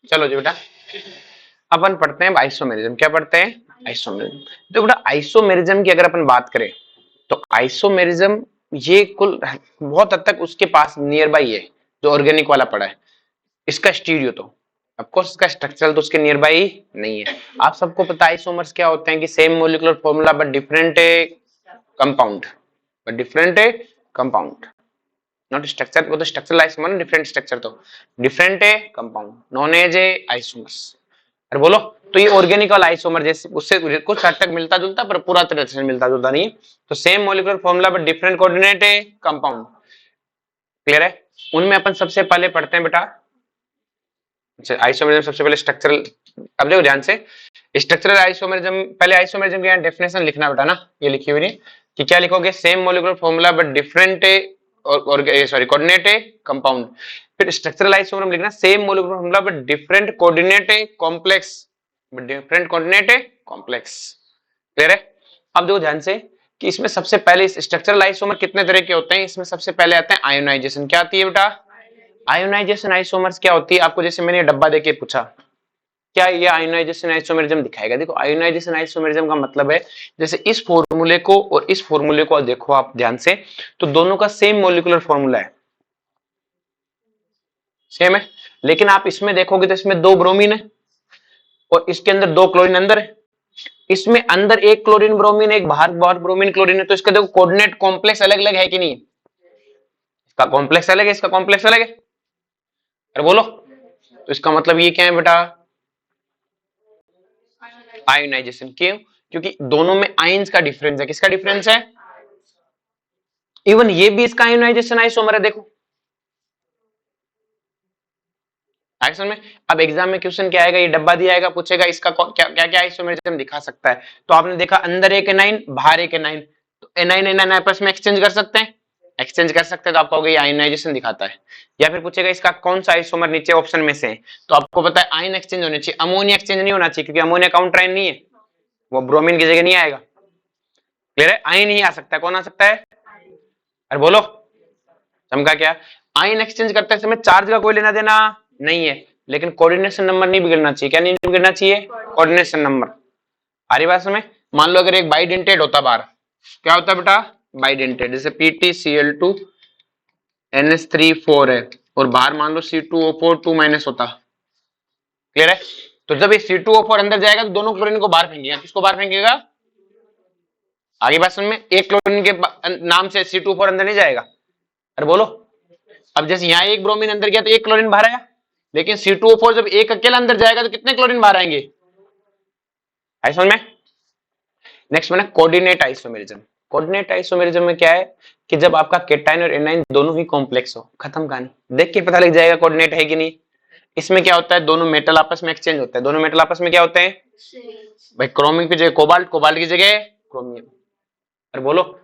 चलो जी बेटा, अपन पढ़ते हैं आइसोमेरिज्म। क्या पढ़ते हैं? आइसोमेरिज्म। तो बेटा आइसोमेरिज्म की अगर अपन बात करें तो आइसोमेरिज्म ये कुल बहुत हद तक उसके पास नियर बाई है जो ऑर्गेनिक वाला पड़ा है। इसका स्टीरियो तो ऑफ कोर्स इसका स्ट्रक्चरल तो उसके नियर बाई नहीं है। आप सबको पता है आइसोमर्स क्या होते हैं कि same molecular formula but different compound, but different compound, not structure. वो तो स्ट्रक्चरल आइसोमर, डिफरेंट स्ट्रक्चर तो डिफरेंट है compound known as a isomers. अरे बोलो, तो ये ऑर्गेनिक वाला आइसोमर जैसे उससे कुछ हद तक मिलता जुलता पर पूरा तरह से मिलता जुलता नहीं है। तो same molecular formula but different coordinate है कंपाउंड। क्लियर है? उनमें अपन सबसे पहले पढ़ते हैं बेटा आइसोमेरिज्म। सबसे पहले स्ट्रक्चरल, अब देखो ध्यान से, स्ट्रक्चरल आइसोमेरिज्म, पहले आइसोमेरिज्म की डेफिनेशन लिखना बेटा ना, ये लिखी हुई नहीं कि क्या लिखोगे, same molecular formula but different और सॉरी कोऑर्डिनेट है कंपाउंड। फिर स्ट्रक्चरल आइसोमेरिज्म लिखना same molecular formula but different coordinate है कॉम्प्लेक्स, बट डिफरेंट कोऑर्डिनेट है कॉम्प्लेक्स। क्लियर है? अब देखो ध्यान से कि इसमें सबसे पहले स्ट्रक्चरल आइसोमर कितने तरह के होते हैं। इसमें सबसे पहले आते हैं आयोनाइजेशन। क्या आती है बेटा? आयोनाइजेशन आइसोमर्स क्या होती है? आपको जैसे मैंने डब्बा देके पूछा क्या ये आयोनाइजेशन आइसोमेरिज्म दिखाएगा। देखो आयोनाइजेशन आइसोमेरिज्म का मतलब है जैसे इस फॉर्मूले को और इस फॉर्मूले को देखो आप ध्यान से, तो दोनों का सेम मोलिकुलर फॉर्मूला है, सेम है। लेकिन आप इसमें देखोगे तो इसमें 2 ब्रोमीन है और इसके अंदर 2 क्लोरीन अंदर है। इसमें अंदर एक क्लोरीन ब्रोमीन, एक बाहर बाहर ब्रोमीन क्लोरीन है। तो इसका देखो कोऑर्डिनेट कॉम्प्लेक्स अलग अलग है कि नहीं? इसका कॉम्प्लेक्स अलग है, इसका कॉम्प्लेक्स अलग है। अरे बोलो, तो इसका मतलब ये क्या है बेटा? आयोनाइजेशन। क्यों? क्योंकि दोनों में आयंस का डिफरेंस है। किसका डिफरेंस है? इवन ये भी इसका आयोनाइजेशन आइसोमर है। देखो एक्शन में, अब एग्जाम में क्वेश्चन क्या आएगा, ये डब्बा दिया आएगा, पूछेगा इसका क्या क्या क्या आइसोमेरिज्म दिखा सकता है। तो आपने देखा अंदर एक एनाइन बाहर एक एनाइन, तो एनाइन एनाइन आपस में एक्सचेंज कर सकते हैं, एक्सचेंज कर सकते हैं, तो आप कहोगे ये आयोनाइजेशन दिखाता है। या फिर पूछेगा इसका कौन सा आइसोमर नीचे ऑप्शन में से है, तो आपको पता है आयन एक्सचेंज होने चाहिए, अमोनिया एक्सचेंज नहीं होना चाहिए क्योंकि अमोनिया काउंटर आयन नहीं है, वो ब्रोमीन की जगह नहीं आएगा। क्लियर है? आयन ही आ सकता है। कौन आ सकता है? अरे बोलो, चमका क्या? आयन एक्सचेंज करते समय चार्ज का कोई लेना देना नहीं है, लेकिन कोऑर्डिनेशन नंबर नहीं बिगड़ना चाहिए। क्या नहीं बिगड़ना चाहिए? Coordination number. आ रही बात समझ? मान लो अगर एक बाइडेंटेड होता बार, क्या होता बेटा? बाइडेंटेड, जैसे PtCl2 NH3 4 है और बाहर मान लो C2O4 2- होता। क्लियर है? तो जब ये C2O4 अंदर जाएगा तो दोनों क्लोरीन को बाहर फेंकेगा। किसको बाहर फेंकेगा? आगे बात समझ में? एक क्लोरीन के नाम से C2O4 अंदर नहीं जाएगा। अरे बोलो, अब जैसे यहाँ एक ब्रोमीन अंदर गया तो एक क्लोरीन बाहर आया, लेकिन C2O4 जब एक अकेला अंदर जाएगा तो कितने क्लोरीन बाहर आएंगे? आई समझ में? नेक्स्ट बना कोऑर्डिनेट आइसोमेरिज्म। कोऑर्डिनेट आइसोमेरिज्म में क्या है कि जब आपका केटाइन और एनाइन दोनों ही कॉम्प्लेक्स हो, खत्म कहानी, देख के पता लग जाएगा कोऑर्डिनेट है कि नहीं। इसमें क्या होता है, दोनों मेटल आपस में एक्सचेंज होता है। दोनों मेटल आपस में क्या होते हैं भाई? क्रोमियम की जगह कोबाल्ट, कोबाल्ट की जगह क्रोमियम। अरे बोलो,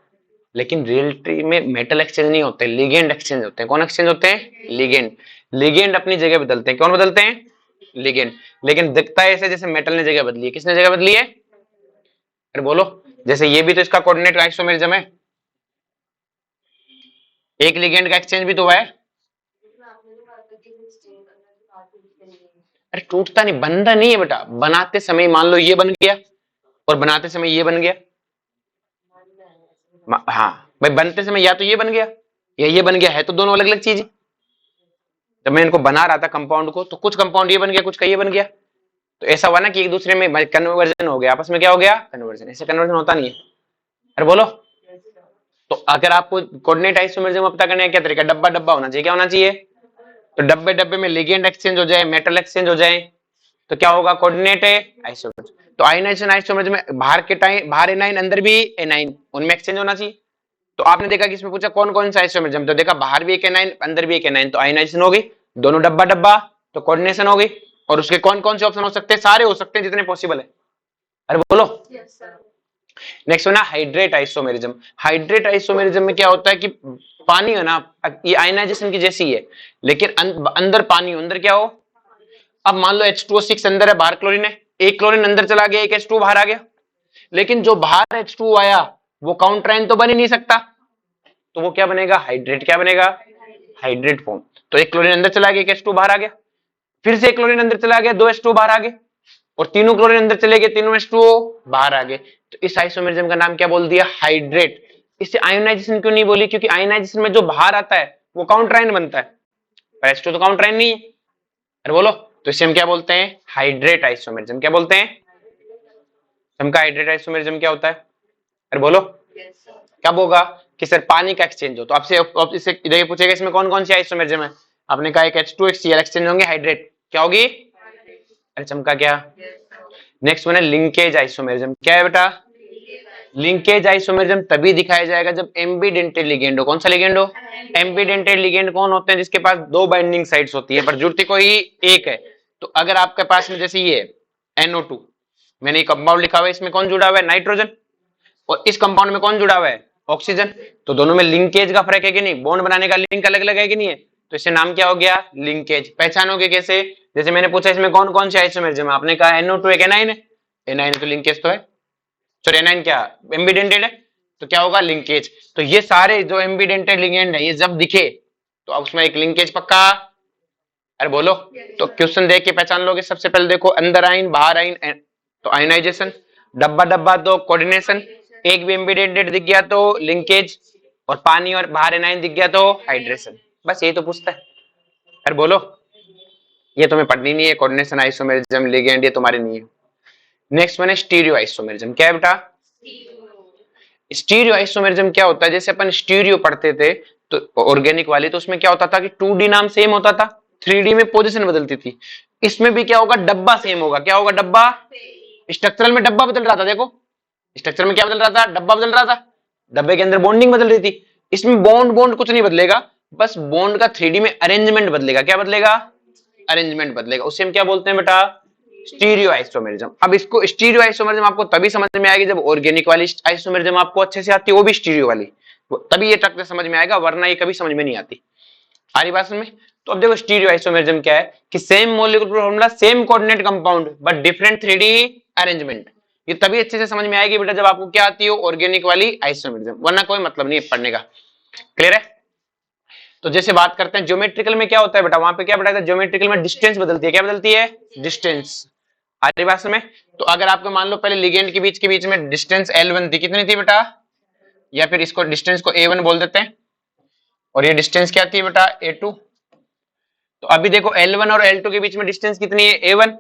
लेकिन रियलिटी में मेटल एक्सचेंज नहीं होते, लिगेंड एक्सचेंज होते हैं। कौन एक्सचेंज होते हैं? लिगेंड। लिगेंड अपनी जगह बदलते हैं। कौन बदलते हैं? लिगेंड। लेकिन दिखता है ऐसे जैसे मेटल ने जगह बदली है। किसने जगह बदली है? अरे बोलो, जैसे ये भी तो इसका कोऑर्डिनेट आइसोमेरिज्म है, एक लिगेंड का एक्सचेंज भी तो हुआ है। अरे टूटता नहीं, बनता नहीं है बेटा। बनाते समय मान लो ये बन गया और बनाते समय ये बन गया। हाँ भाई, बनते समय या तो ये बन गया या ये बन गया, है तो दोनों अलग अलग चीज। जब मैं इनको बना रहा था कंपाउंड को, तो कुछ कंपाउंड ये बन गया, कुछ का ये बन गया। तो ऐसा हुआ ना कि एक दूसरे में कन्वर्जन हो गया, आपस में क्या हो गया? कन्वर्जन। ऐसे कन्वर्जन होता नहीं है। अरे बोलो, तो अगर आपको कोऑर्डिनेट आइसोमेरिज्म पता करने का क्या तरीका? डब्बा डब्बा होना चाहिए। क्या होना चाहिए? तो डब्बे डब्बे में लिगेंड एक्सचेंज हो जाए, मेटल एक्सचेंज हो जाए, तो क्या होगा? कोऑर्डिनेट है आइसोमेरिज्म। तो आयोनाइजेशन आइसोमेरिज्म में बाहर के टाइम बाहर एनाइन अंदर भी एनाइन, उनमें एक्सचेंज होना चाहिए। तो आपने देखा कि इसमें पूछा कौन कौन सा आइसोमेरिज्म, तो देखा बाहर भी एक एनाइन अंदर भी एक एनाइन, तो आयोनाइजेशन होगी। दोनों डब्बा डब्बा, तो कोऑर्डिनेशन होगी। और उसके कौन कौन से ऑप्शन हो सकते हैं? सारे हो सकते हैं जितने पॉसिबल है। अरे बोलो। नेक्स्ट ना हाइड्रेट आइसोमेरिज्म। हाइड्रेट आइसोमेरिज्म में क्या होता है कि पानी है ना, ये आयनाइजेशन की जैसी है, लेकिन अंदर पानी हो, अंदर क्या हो? अब मान लो H2O6 अंदर है, बाहर क्लोरीन है, एक क्लोरीन अंदर चला गया, एक H2 बाहर आ गया, लेकिन जो बाहर H2 आया वो काउंटर आयन तो बन ही नहीं सकता, तो वो क्या बनेगा? हाइड्रेट। क्या बनेगा? Hydrate form. तो एक क्लोरीन अंदर चला गया, एक H2 बाहर आ गया। फिर से एक क्लोरीन अंदर चला गया, 2H2O बाहर आ गए, और तीनों क्लोरीन अंदर चले गए, तीनों H2O बाहर आ गए। तो इस आइसोमेरिज्म का नाम क्या बोल दिया? हाइड्रेट। इसे आयोनाइजेशन क्यों नहीं बोली? क्योंकि आयोनाइजेशन में जो बाहर आता है वो काउंटर आयन बनता है, पर H2 तो काउंटर आयन नहीं है। अरे बोलो, तो इसे हम क्या बोलते हैं? Hydrate isomerism. क्या बोलते हैं? हमका हाइड्रेट आइसोमेरिज्म क्या होता है? अरे बोलो। कब होगा? कि सर पानी का एक्सचेंज हो। तो आपसे इससे ये पूछेगा इसमें कौन कौन सी आइसोमेरिज्म है? आपने कहा एक H2 एक Cl एक्सचेंज होंगे, हाइड्रेट क्या होगी? अरे चमका क्या? नेक्स्ट वन है लिंकेज आइसोमेरिज्म। क्या है बेटा? लिंकेज आइसोमेरिज्म तभी दिखाया जाएगा जब एम्बीडेंटेड लिगेंड हो। कौन सा लिगेंड हो? एम्बीडेंटेड लिगेंड कौन होते हैं? जिसके पास दो बाइंडिंग साइट्स होती है पर जुड़ती कोई एक है। तो अगर आपके पास में जैसे ये NO2, मैंने ये कंपाउंड लिखा हुआ है, इसमें कौन जुड़ा हुआ है? नाइट्रोजन। और इस कंपाउंड में कौन जुड़ा हुआ है? ऑक्सीजन। तो दोनों में लिंकेज का फर्क है कि नहीं? बॉन्ड बनाने का लिंक अलग अलग है कि नहीं है? तो इससे नाम क्या हो गया? लिंकेज। पहचानोगे कैसे? जैसे मैंने पूछा इसमें कौन कौन से आइसोमेरिज्म है, आपने कहा NO2 एक एनाइन है, एनाइन तो लिंकेज तो है, सॉरी एनाइन क्या एम्बीडेंटेड है, तो क्या होगा? लिंकेज। तो ये सारे जो एम्बीडेंटेड लिगेंड है ये जब दिखे तो अब उसमें एक लिंकेज पक्का। अरे बोलो। तो क्वेश्चन देख के पहचान लोगे। सबसे पहले देखो, अंदर आइन बाहर आइन, तो आयनाइजेशन। डब्बा डब्बा तो कोऑर्डिनेशन। एक भी एम्बीडेंटेड दिख गया तो लिंकेज, और पानी और बाहर एनाइन दिख गया तो हाइड्रेशन। बस यही तो पूछता है। अरे बोलो, ये तुम्हें पढ़नी नहीं है, कोऑर्डिनेशन आइसोमेरिज्म लिगेंड ये तुम्हारे नहीं है। नेक्स्ट वन है स्टीरियो आइसोमेरिज्म। क्या है बेटा? स्टीरियो आइसोमेरिज्म क्या होता है? जैसे अपन स्टीरियो पढ़ते थे तो ऑर्गेनिक वाली, तो उसमें क्या होता था कि 2D नाम सेम होता था, 3D में पोजीशन बदलती थी। इसमें भी क्या होगा? डब्बा सेम होगा। क्या होगा? डब्बा। स्ट्रक्चरल में डब्बा बदल रहा था, देखो स्ट्रक्चर में क्या बदल रहा था? डब्बा बदल रहा था, डब्बे के अंदर बॉन्डिंग बदल रही थी। इसमें बॉन्ड बॉन्ड कुछ नहीं बदलेगा, बस बॉन्ड का 3D में अरेंजमेंट बदलेगा। क्या बदलेगा? अरेंजमेंट बदलेगा। उसे हम क्या बोलते हैं बेटा? Stereo isomerism. अब इसको स्टीरियो आइसोमेरिज्म आपको तभी समझ में आएगी जब ऑर्गेनिक वाली आइसोमेरिज्म आपको अच्छे से आती है, वो भी स्टीरियो वाली, तभी ये टक समझ में आएगा, वरना ये कभी समझ में नहीं आती। आ रही बात में? तो अब देखो स्टीरियो आइसोमेरिज्म क्या है कि same molecular formula, same coordinate compound but different 3D arrangement. ये तभी अच्छे से समझ में आएगी बेटा जब आपको क्या आती हो? ऑर्गेनिक वाली आइसोमेरिज्म, वरना कोई मतलब नहीं है पढ़ने का। क्लियर है? तो जैसे बात करते हैं ज्योमेट्रिकल में क्या होता है बेटा, वहां पे क्या बताया था? ज्योमेट्रिकल में डिस्टेंस बदलती है। क्या बदलती है? डिस्टेंस। आ रही बात में? तो अगर आपको मान लो पहले लिगेंड के बीच में डिस्टेंस L1 थी, कितनी थी बेटा? या फिर इसको डिस्टेंस को A1 बोल देते हैं, और ये डिस्टेंस क्या थी बेटा? A2। तो अभी देखो L1 और L2 के बीच में डिस्टेंस कितनी है? A1।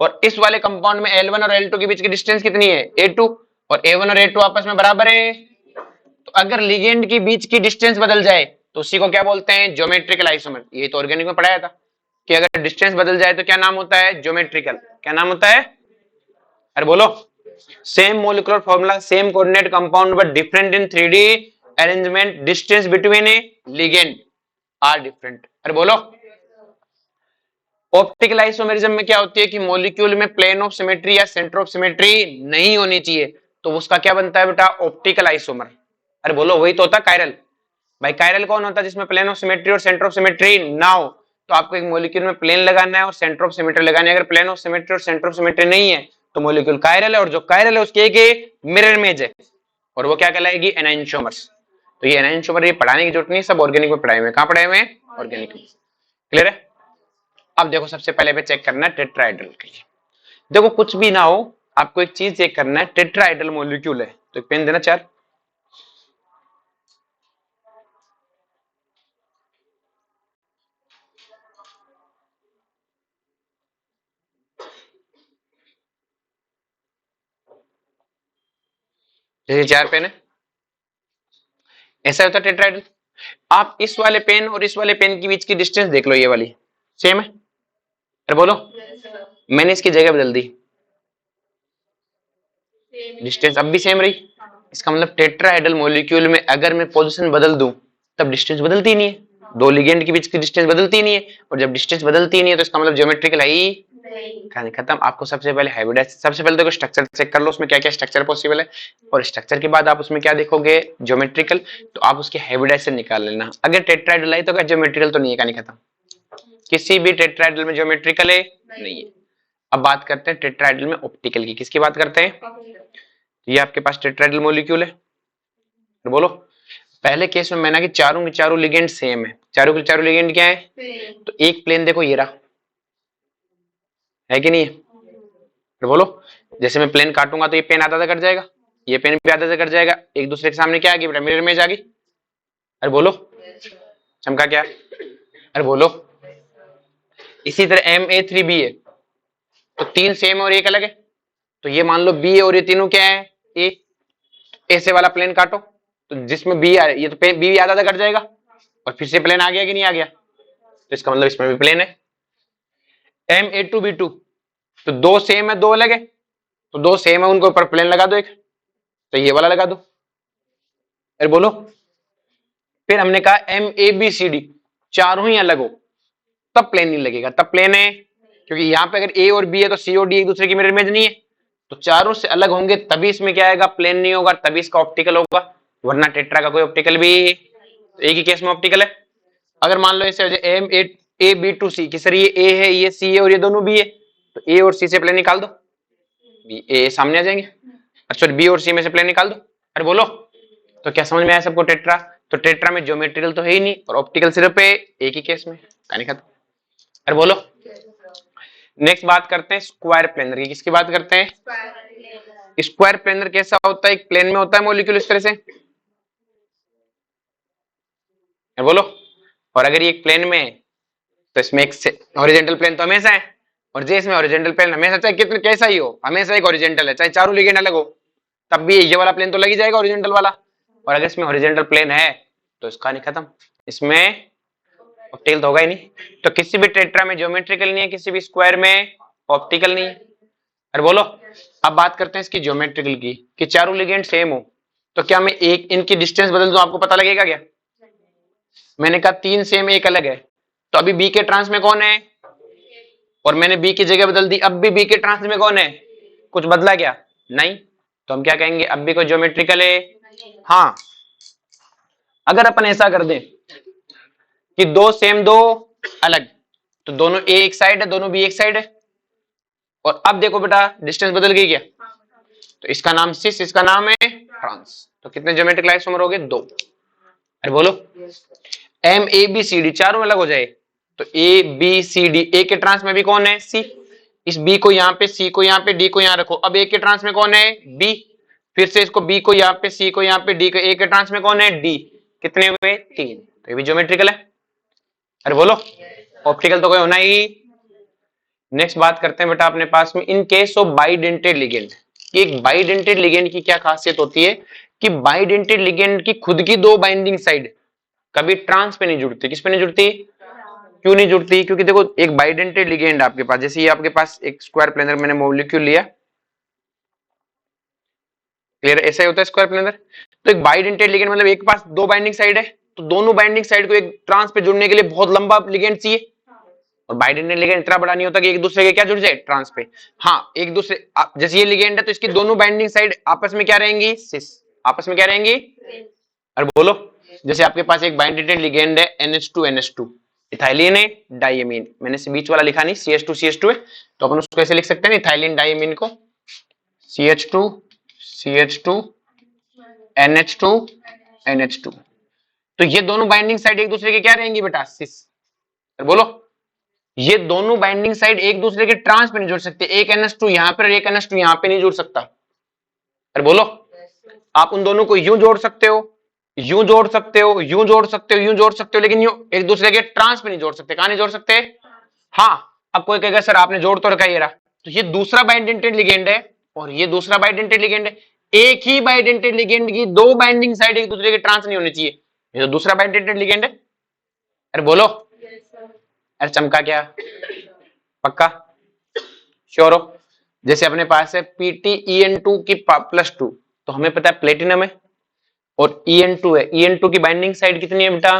और इस वाले कंपाउंड में L1 और L2 के बीच की डिस्टेंस कितनी है? A2। और A1 और A2 आपस में बराबर है। तो अगर लिगेंड के बीच की डिस्टेंस बदल जाए तो उसी को क्या बोलते हैं? Geometrical isomer. ये तो ऑर्गेनिक में पढ़ाया था कि अगर डिस्टेंस बदल जाए तो क्या नाम होता है? ज्योमेट्रिकल। क्या नाम होता है? अरे बोलो। Same molecular formula, same coordinate compound but different in 3D arrangement, distance between a ligand are different. अरे बोलो। ऑप्टिकल आइसोमेरिज्म में क्या होती है कि मॉलिक्यूल में प्लेन ऑफ सिमेट्री या सेंटर ऑफ सिमेट्री नहीं होनी चाहिए, तो उसका क्या बनता है बेटा? Optical isomer. अरे बोलो, वही तो होता है कायरल। भाई कायरल कौन होता है? जिसमें प्लेन ऑफ सिमेट्री और सेंटर ऑफ सिमेट्री ना हो। तो आपको एक मॉलिक्यूल में प्लेन लगाना है और सेंटर ऑफ सिमेट्री लगाना है। अगर प्लेन ऑफ सिमेट्री और सेंटर ऑफ सिमेट्री नहीं है तो मॉलिक्यूल कायरल है, और जो कायरल है उसकी एक मिरर इमेज है, और वो क्या कहलाएगी? एनाइंशोमर्स। तो ये एनाइंशोमर ये पढ़ाने की जरूरत नहीं है, सब ऑर्गेनिक में पढ़ाए हुए। कहां पढ़ाए हुए? ऑर्गेनिक में। क्लियर है? अब देखो सबसे पहले पे चेक करना है टेट्राहेड्रल के लिए। देखो कुछ भी ना हो, आपको एक चीज चेक करना है, टेट्राहेड्रल मॉलिक्यूल है तो एक पेन देना चार। जैसे चार पेन है, ऐसा होता है टेट्राहेड्रल। आप इस वाले पेन और इस वाले पेन के बीच की डिस्टेंस देख लो, ये वाली सेम है। अरे बोलो। मैंने इसकी जगह बदल दी, डिस्टेंस अब भी सेम रही। इसका मतलब टेट्राहेड्रल मॉलिक्यूल में अगर मैं पोजीशन बदल दूं तब डिस्टेंस बदलती नहीं है, दो लिगेंड के बीच की डिस्टेंस बदलती नहीं है, और जब डिस्टेंस बदलती नहीं है तो इसका मतलब ज्योमेट्रिकल है ही कहानी खत्म। आपको सबसे पहले हाइब्रिडाइज, सबसे पहले देखो स्ट्रक्चर चेक कर लो, उसमें क्या क्या स्ट्रक्चर पॉसिबल है, और स्ट्रक्चर के बाद आप उसमें क्या देखोगे? ज्योमेट्रिकल। तो आप उसकी हाइब्रिडाइजेशन निकाल लेना। अगर टेट्राहेड्रल है तो क्या ज्योमेट्रिकल तो नहीं है, कहानी खत्म। किसी भी टेट्राहेड्रल में ज्योमेट्रिकल है नहीं है। अब बात करते हैं टेट्राहेड्रल में ऑप्टिकल की। किसकी बात करते हैं? ये आपके पास टेट्राहेड्रल मॉलिक्यूल है, तो बोलो। पहले केस में मैंने कि चारों के चारों लिगेंड सेम है। चारों के चारों लिगेंड क्या है? तो एक प्लेन देखो ये रहा, है कि नहीं है? फिर बोलो, जैसे मैं प्लेन काटूंगा तो ये पेन आधा आधा कट जाएगा, ये पेन भी आधा आधा कट जाएगा, एक दूसरे के सामने क्या आ गई बेटा, मिरर इमेज आ गई। अरे बोलो, चमका क्या? अरे बोलो, इसी तरह MA3B है, तो तीन सेम और एक अलग है, तो ये मान लो B है और ये तीनों क्या है, A। ऐसे वाला प्लेन काटो, तो जिसमें B आ ये तो B भी आधा आधा कट जाएगा, और फिर से प्लेन आ गया कि नहीं आ गया, तो इसका मतलब इसमें भी प्लेन है। MA2B2, तो दो सेम है दो अलग है, तो दो सेम है उनको ऊपर प्लेन लगा दो एक, तो ये वाला लगा दो। अरे बोलो, फिर हमने कहा MABCD चारों ही अलग हो तब प्लेन नहीं लगेगा, तब प्लेन है, क्योंकि यहाँ पे अगर A और B है तो C और D एक दूसरे की मिरर इमेज नहीं है, तो चारों से अलग होंगे तभी इसमें क्या आएगा, प्लेन नहीं होगा, तभी इसका ऑप्टिकल होगा, वरना टेट्रा का कोई ऑप्टिकल भी, तो एक ही केस में ऑप्टिकल है। अगर मान लो इसे MAB2C कि सर ये A है ये C है और ये दोनों B है, तो A और C से प्लेन निकाल दो, A सामने आ जाएंगे, अच्छा B और C में से प्लेन निकाल दो। अरे बोलो, तो क्या समझ में आया सबको टेट्रा? तो टेट्रा में ज्योमेट्रिकल तो है ही नहीं और ऑप्टिकल सिर्फ है एक ही केस में, कहानी खत्म। अरे बोलो, नेक्स्ट बात करते हैं स्क्वायर प्लेनर की। किसकी बात करते हैं? स्क्वायर प्लेनर कैसा होता है? एक प्लेन में होता है मॉलिक्यूल इस तरह से, बोलो, और अगर ये एक प्लेन में है तो इसमें एक हॉरिजॉन्टल प्लेन तो हमेशा है, और जे इसमें हॉरिजॉन्टल प्लेन हमेशा, चाहे कितना कैसा ही हो हमेशा एक हॉरिजॉन्टल है, चाहे चारों लिगेंड अलग हो तब भी ये वाला प्लेन तो लग ही जाएगा हॉरिजॉन्टल वाला, और अगर इसमें हॉरिजॉन्टल प्लेन है तो इसका नहीं खत्म, इसमें ऑप्टिकल तो होगा ही नहीं। तो किसी भी टेट्रा में ज्योमेट्रिकल नहीं है, किसी भी स्क्वायर में ऑप्टिकल नहीं है। अरे बोलो, अब बात करते हैं इसकी ज्योमेट्रिकल की, कि चारों लिगेंड सेम हो तो क्या मैं एक इनकी डिस्टेंस बदल दूं आपको पता लगेगा क्या? मैंने कहा तीन सेम एक अलग है, तो अभी बी के ट्रांस में कौन है, और मैंने बी की जगह बदल दी, अब भी बी के ट्रांस में कौन है, कुछ बदला क्या? नहीं, तो हम क्या कहेंगे, अब भी कोई ज्योमेट्रिकल है? हाँ, अगर अपन ऐसा कर दें कि दो सेम दो अलग, तो दोनों ए एक साइड है दोनों बी एक साइड है, और अब देखो बेटा डिस्टेंस बदल गई क्या, तो इसका नाम सिस, इसका नाम है ट्रांस, तो कितने ज्योमेट्रिक आइसोमर हो गए? दो। अरे बोलो, MABCD चारों अलग हो जाए, तो ABCD ए के ट्रांस में भी कौन है? C, इस B को यहाँ पे, C को यहाँ पे, D को यहाँ रखो, अब A के ट्रांस में कौन है? B, फिर से इसको B को यहाँ पे, C को यहाँ पे, D को, A के ट्रांस में कौन है? D, कितने हुए? तीन, तो ये भी ज्योमेट्रिकल है। अरे बोलो, ऑप्टिकल तो कोई होना ही। नेक्स्ट बात करते हैं बेटा अपने पास में इन केस ऑफ बाइडेंटेड लिगेंड, एक बाइडेंटेड लिगेंड की क्या खासियत होती है, कि बाइडेंटेड लिगेंड की खुद की दो बाइंडिंग साइड कभी ट्रांस पे नहीं जुड़ती। किस पे नहीं जुड़ती? क्यों नहीं जुड़ती? क्योंकि देखो एक बाइडेंटेड लिगेंड आपके पास, जैसे ये आपके पास एक स्क्वायर प्लेनर मैंने मॉलिक्यूल लिया, क्लियर, ऐसा ही होता है स्क्वायर प्लेनर। तो एक बाइडेंटेड लिगेंड मतलब एक पास दो बाइंडिंग साइड है, तो दोनों बाइंडिंग साइड को एक ट्रांस पे जुड़ने के लिए बहुत लंबा लिगेंड चाहिए, और बाइडेंटेड लिगेंड इतना बड़ा नहीं होता कि एक दूसरे के क्या जुड़ जाए, ट्रांस पे। हाँ, एक दूसरे, जैसे ये लिगेंड है तो इसकी दोनों बाइंडिंग साइड आपस में क्या रहेंगी? सिस, आपस में क्या रहेंगी? और बोलो, जैसे आपके पास एक बाइंडेड लिगेंड है NH2NH2, इथाइलिन है डाइमीन, मैंने से बीच वाला लिखा नहीं, CH2CH2 है, तो अपन उसको ऐसे लिख सकते हैं इथाइलिन डाइमीन को CH2CH2 NH2NH2, तो ये दोनों बाइंडिंग साइड एक दूसरे के क्या रहेंगी बेटा? सिस। बोलो, ये दोनों बाइंडिंग साइड एक दूसरे के ट्रांस पे नहीं जुड़ सकते, एक NH2 यहाँ पर एक NH2 यहाँ पे नहीं जुड़ सकता। अरे बोलो, आप उन दोनों को यूं जोड़ सकते हो, यूं जोड़ सकते हो, यूं जोड़ सकते हो, यूं जोड़ सकते हो, लेकिन यूं एक दूसरे के ट्रांस पे नहीं जोड़ सकते। कहां नहीं जोड़ सकते? हाँ, अब कोई कहेगा सर आपने जोड़ तो रखा ये रहा, तो ये दूसरा बाइडेंटेड लिगेंड है और ये दूसरा बाइडेंटेड लिगेंड है, एक ही बाइडेंटेड लिगेंड की दो बाइंडिंग साइड एक दूसरे के ट्रांस नहीं होनी चाहिए, ये तो दूसरा बाइडेंटेड लिगेंड है। अरे बोलो, अरे चमका क्या? पक्का? श्योर हो? जैसे अपने पास है PtEN2 की +2, तो हमें पता है प्लेटिनम है और EN2 है, EN2 की बाइंडिंग साइड कितनी है बेटा?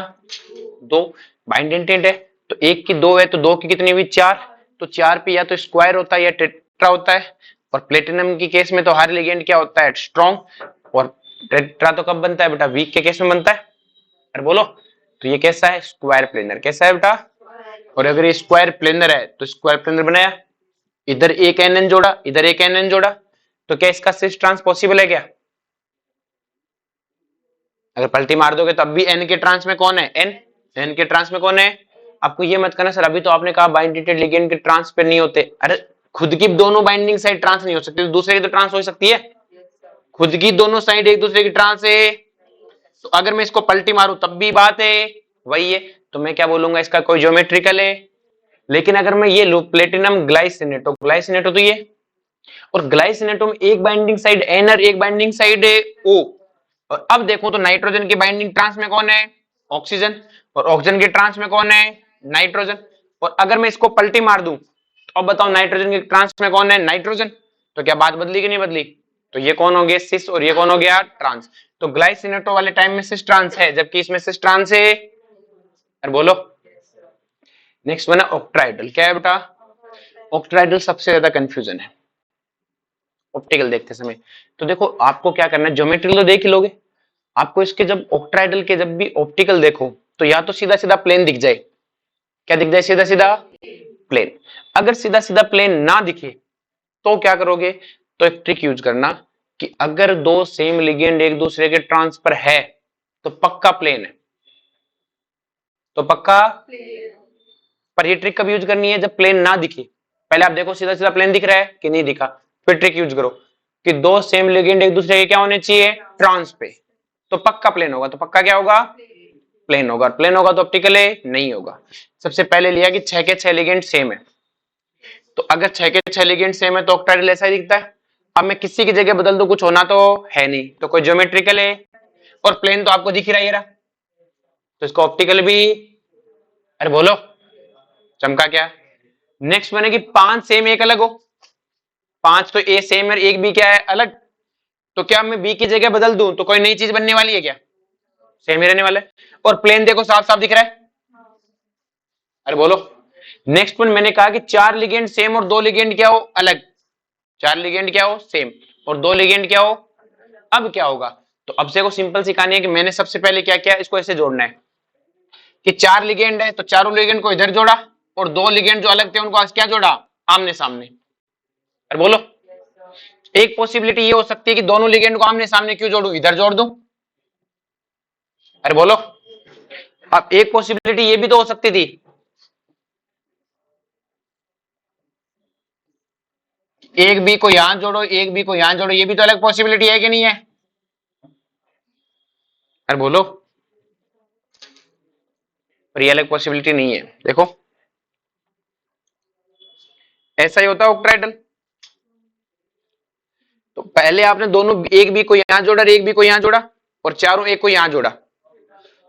दो, बाइडेंटेड है तो एक की दो है, तो दो की कितनी हुई? चार, तो चार पे या तो स्क्वायर होता है या टेट्रा होता है, और प्लेटिनम की केस में तो हर लिगेंड क्या होता है? स्ट्रॉन्ग, और टेट्रा तो कब बनता है बेटा? वीक के केस में बनता है। अरे बोलो, तो ये कैसा है? Square planar. कैसा है बेटा? और अगर ये स्क्वायर प्लेनर है तो स्क्वायर प्लेनर बनाया, इधर एक NN जोड़ा, इधर एक NN जोड़ा, तो क्या इसका सिस ट्रांस पॉसिबल है क्या? अगर पलटी मार दोगे तो अब भी N के ट्रांस में कौन है? N के ट्रांस में कौन है? आपको ये मत करना सर अभी तो आपने कहा बाइंडेड लिगेंड के ट्रांस पे नहीं होते, अरे खुद की दोनों बाइंडिंग साइड ट्रांस नहीं हो सकती तो दूसरे की तो ट्रांस हो सकती है। खुद की दोनों साइड एक दूसरे की ट्रांस है, तो अगर मैं इसको पलटी मारूं तब भी बात है वही है, तो मैं क्या बोलूंगा, इसका कोई ज्योमेट्रिकल है। लेकिन अगर मैं ये लू प्लेटिनम ग्लाइसिनेटो, ग्लाइसिनेटो तो ये, और ग्लाइसिनेटो में एक बाइंडिंग साइड एन और एक बाइंडिंग साइड ओ। और अब देखो तो नाइट्रोजन की बाइंडिंग ट्रांस में कौन है, ऑक्सीजन, और ऑक्सीजन के ट्रांस में कौन है, नाइट्रोजन। और अगर मैं इसको पलटी मार दूं तो अब बताओ नाइट्रोजन के ट्रांस में कौन है, नाइट्रोजन। तो क्या बात बदली कि नहीं बदली, तो ये कौन हो गया सिस और ये कौन हो गया ट्रांस। तो ग्लाइसिनेटो वाले टाइम में सिस ट्रांस है जबकि इसमें सिस ट्रांस है। अरे बोलो। नेक्स्ट बना ऑक्ट्राइडल, क्या है बेटा, ऑक्ट्राइडल सबसे ज्यादा कंफ्यूजन है ऑप्टिकल देखते समय। तो देखो आपको क्या करना है, ज्योमेट्री तो देख ही लोगे, आपको इसके जब ऑक्ट्राइडल के जब भी ऑप्टिकल देखो तो या तो सीधा सीधा प्लेन दिख जाए, क्या दिख जाए, सीधा सीधा प्लेन। अगर सीधा सीधा प्लेन ना दिखे तो क्या करोगे, तो एक ट्रिक यूज करना कि अगर दो सेम लिगेंड एक दूसरे के ट्रांस पर है तो पक्का प्लेन है, तो पक्का। पर ये ट्रिक कब यूज करनी है, जब प्लेन ना दिखे। पहले आप देखो सीधा सीधा प्लेन दिख रहा है कि नहीं दिखा, फिर ट्रिक यूज करो कि दो सेम लिगेंड एक दूसरे के क्या होने चाहिए, ट्रांस पे, तो पक्का प्लेन होगा, तो पक्का क्या होगा, प्लेन होगा। प्लेन होगा तो ऑप्टिकल है, नहीं होगा। सबसे पहले लिया कि 6 के 6 लिगेंड सेम है, तो अगर 6 के 6 लिगेंड सेम है तो ऑक्टाइडल ऐसा ही दिखता है। अब मैं किसी की जगह बदल दूं, कुछ होना तो है नहीं, तो कोई ज्योमेट्रिकल है, और प्लेन तो आपको दिख ही रहा है, तो इसको ऑप्टिकल भी। अरे बोलो, चमका क्या। नेक्स्ट बने कि 5 सेम एक अलग हो, 5 तो ए सेम है, एक बी क्या है अलग, तो क्या मैं बी की जगह बदल दूं तो कोई नई चीज बनने वाली है क्या, सेम ही रहने वाला है। और प्लेन देखो साफ साफ दिख रहा है। अरे बोलो। नेक्स्ट वन मैंने कहा कि 4 लिगेंड सेम और 2 लिगेंड क्या हो अलग, 4 लिगेंड क्या हो सेम और 2 लिगेंड क्या हो। अब क्या होगा, तो अब से को सिंपल सी कहानी है कि मैंने सबसे पहले क्या किया, इसको ऐसे जोड़ना है कि 4 लिगेंड है तो चारों लिगेंड को इधर जोड़ा, और 2 लिगेंड जो अलग थे उनको आज क्या जोड़ा, आमने सामने। अरे बोलो। एक पॉसिबिलिटी ये हो सकती है कि दोनों लिगेंड को आमने सामने क्यों जोड़ू, इधर जोड़ दूं। अरे बोलो। अब एक पॉसिबिलिटी ये भी तो हो सकती थी, एक बी को यहां जोड़ो एक बी को यहां जोड़ो, ये भी तो अलग पॉसिबिलिटी है कि नहीं है। अरे बोलो। पर ये अलग पॉसिबिलिटी नहीं है, देखो ऐसा ही होता है ऑक्ट्राइडल। तो पहले आपने दोनों एक बी को यहां जोड़ा, एक बी को यहां जोड़ा, और चारों एक को यहां जोड़ा।